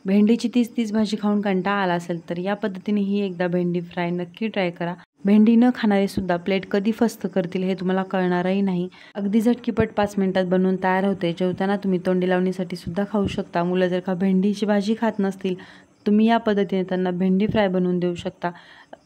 भेंडीची तीच भाजी खाऊन कंटाळा आला असेल तर या पद्धतीने ही एकदा भेंडी फ्राय नक्की ट्राय करा। भेंडी न खाणारे सुद्धा प्लेट कधी फस्त करतील हे तुम्हाला कळणारही नाही। अगदी झटकीपट 5 मिनिटात बनवून तयार होते। जेवताना तुम्ही तोंडी लावणीसाठी सुद्धा खाऊ शकता। मुलं जर का भेंडीची भाजी खात नसतील तुम्ही या पद्धतीने त्यांना भेंडी फ्राय बनवून देऊ शकता।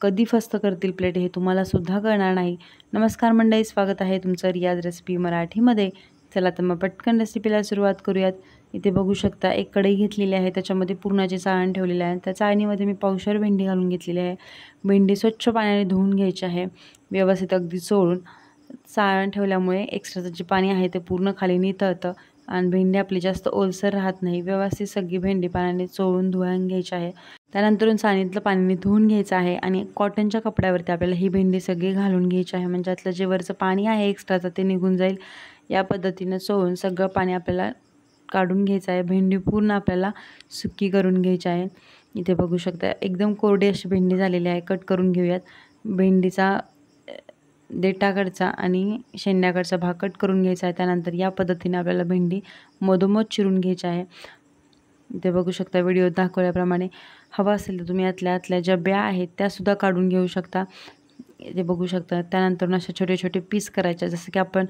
कधी फस्त करतील प्लेट हे तुम्हाला सुद्धा कळणार नाही। नमस्कार मंडळी, स्वागत आहे तुमचं रियाज रेसिपी मराठीमध्ये। चला तर मग पटकन रेसिपीला सुरुवात करूयात। इथे बघू शकता एक कढई घेतलेली आहे, त्याच्यामध्ये पुरणाचे चाळण ठेवलेले आहे। त्या चाळणीमध्ये मी पावशेर भेंडी घालून घेतलेली आहे। भेंडी स्वच्छ पाण्याने धुवून घ्यायची आहे, व्यवस्थित अगदी चोळून। चाळण ठेवल्यामुळे एक्स्ट्राचं जे पाणी आहे ते पूर्ण खाली निथळतं आणि भेंडी आपली जास्त ओलसर राहत नाही। व्यवस्थित सगळी भेंडी पाण्याने चोळून धुवून घ्यायची आहे। त्यानंतर चाळणीतलं पाणी धुवून घ्यायचं आहे आणि कॉटनच्या कपड्यावरती आपल्याला ही भेंडी सगळी घालून घ्यायची आहे, म्हणजे त्यातलं जे वरचं पाणी आहे एक्स्ट्राचं ते निघून जाईल। या पद्धतीने चोळून सगळं पाणी आपल्याला काढून घ्यायचं आहे। भेंडी पूर्ण आपल्याला सुकी करून घ्यायची आहे। इथे बघू शकता एकदम कोरडी अशी भेंडी झालेली आहे। कट करून घेऊयात। भेंडीचा देठाकडचा आणि शेंड्याकडचा भाग कट करून घ्यायचा आहे। त्यानंतर या पद्धतीने आपल्याला भेंडी मधोमध चिरून घ्यायची आहे। इथे बघू शकता व्हिडिओ दाखवल्याप्रमाणे। हवा असेल तर तुम्ही आतल्या ज्या ब्या आहेत त्यासुद्धा काढून घेऊ शकता। इथे बघू शकता। त्यानंतर असे छोटे छोटे पीस करायचे, जसं की आपण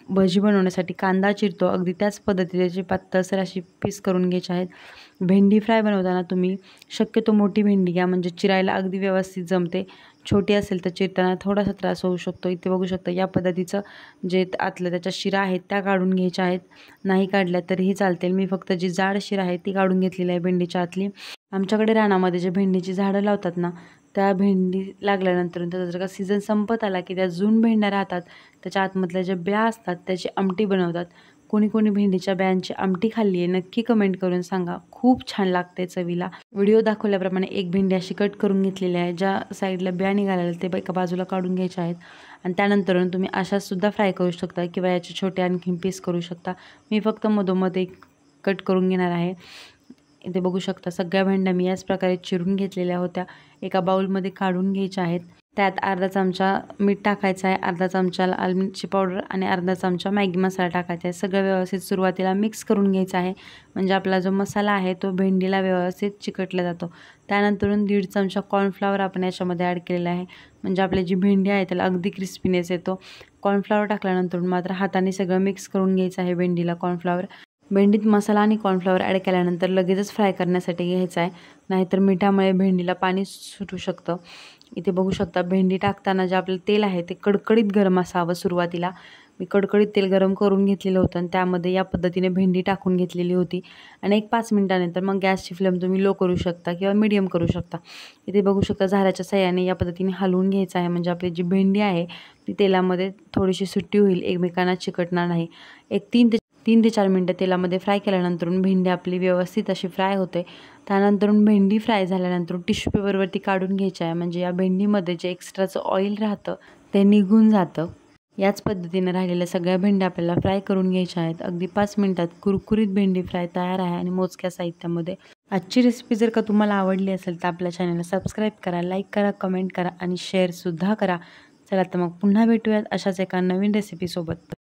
भजी बनवण्यासाठी कांदा चिरतो अगदी त्याच पद्धतीने पातळसर अशी पीस करून घ्यायचे आहेत। भेंडी फ्राय बनवताना तुम्ही शक्यतो मोठी भेंडी घ्या, म्हणजे चिरायला अगदी व्यवस्थित जमते। छोटी असेल तर चिरताना थोडासा त्रास होऊ शकतो। इथे बघू शकता या पद्धतीचं जे आतलं त्याच्या शिरा आहेत त्या काढून घ्यायच्या आहेत। नाही काढल्या तरीही चालतील, मी फक्त जी जाड शिरा आहे ती काढून घेतलेली आहे भेंडीच्या आतली। आमच्याकडे रानामध्ये जे भेंडीची झाडं लावतात ना, त्या भेंडी लागल्यानंतर त्याचा जर का सीझन संपत आला की त्या जून भेंड्या राहतात, त्याच्या आतमधल्या ज्या ब्या असतात त्याची आमटी बनवतात। कोणी भेंडीच्या ब्यांची आमटी खाल्ली आहे नक्की कमेंट करून सांगा, खूप छान लागते चवीला। व्हिडिओ दाखवल्याप्रमाणे एक भेंडी अशी कट करून घेतलेली आहे, ज्या साईडला ब्या निघालेल्या ते एका बाजूला काढून घ्यायच्या आहेत। आणि त्यानंतर तुम्ही अशासुद्धा फ्राय करू शकता किंवा याचे छोटे आणखीन पीस करू शकता। मी फक्त मधोमध एक कट करून घेणार आहे। इथे बघू शकता सगळ्या भेंड्या मी याच प्रकारे चिरून घेतलेल्या होत्या, एका बाउलमध्ये काढून घ्यायच्या आहेत। त्यात अर्धा चमचा मीठ टाकायचं आहे, अर्धा चमचा लाल मिरची पावडर आणि अर्धा चमचा मॅगी मसाला टाकायचा आहे। सगळं व्यवस्थित सुरुवातीला मिक्स करून घ्यायचं आहे, म्हणजे आपला जो मसाला आहे तो भेंडीला व्यवस्थित चिकटला जातो। त्यानंतर 1.5 चमचा कॉर्नफ्लॉवर आपण याच्यामध्ये ॲड केलेला आहे, म्हणजे आपली जी भेंडी आहे त्याला अगदी क्रिस्पीनेस येतो। कॉर्नफ्लॉवर टाकल्यानंतर मात्र हाताने सगळं मिक्स करून घ्यायचं आहे भेंडीला कॉर्नफ्लॉवर। भेंडीत मसाला आणि कॉर्नफ्लॉवर ॲड केल्यानंतर लगेचच फ्राय करण्यासाठी घ्यायचं आहे, नाहीतर मिठामुळे भेंडीला पाणी सुटू शकतं। इथे बघू शकता भेंडी टाकताना जे आपलं तेल आहे ते कडकडीत गरम असावं। सुरुवातीला मी कडकडीत तेल गरम करून घेतलेलं होतं आणि त्यामध्ये या पद्धतीने भेंडी टाकून घेतलेली होती आणि एक 5 मिनिटानंतर मग गॅसची फ्लेम तुम्ही लो करू शकता किंवा मीडियम करू शकता। इथे बघू शकता झाऱ्याच्या साहाय्याने या पद्धतीने हलवून घ्यायचं आहे, म्हणजे आपली जी भेंडी आहे ती तेलामध्ये थोडीशी सुट्टी होईल, एकमेकांना चिकटणार नाही। एक 3 ते 4 मिनिटं तेलामध्ये फ्राय केल्यानंतर भेंडी आपली व्यवस्थित अशी फ्राय होते। त्यानंतर भेंडी फ्राय झाल्यानंतर टिश्यू पेपरवरती काढून घ्यायची आहे, म्हणजे या भेंडीमध्ये जे एक्स्ट्राचं ऑइल राहतं ते निघून जातं। याच पद्धतीने राहिलेल्या सगळ्या भेंड्या आपल्याला फ्राय करून घ्यायच्या आहेत। अगदी 5 मिनिटात कुरकुरीत भेंडी फ्राय तयार आहे आणि मोजक्या साहित्यामध्ये। आजची रेसिपी जर का तुम्हाला आवडली असेल तर आपल्या चॅनलला सबस्क्राईब करा, लाईक करा, कमेंट करा आणि शेअरसुद्धा करा। चला तर मग पुन्हा भेटूयात अशाच एका नवीन रेसिपीसोबत।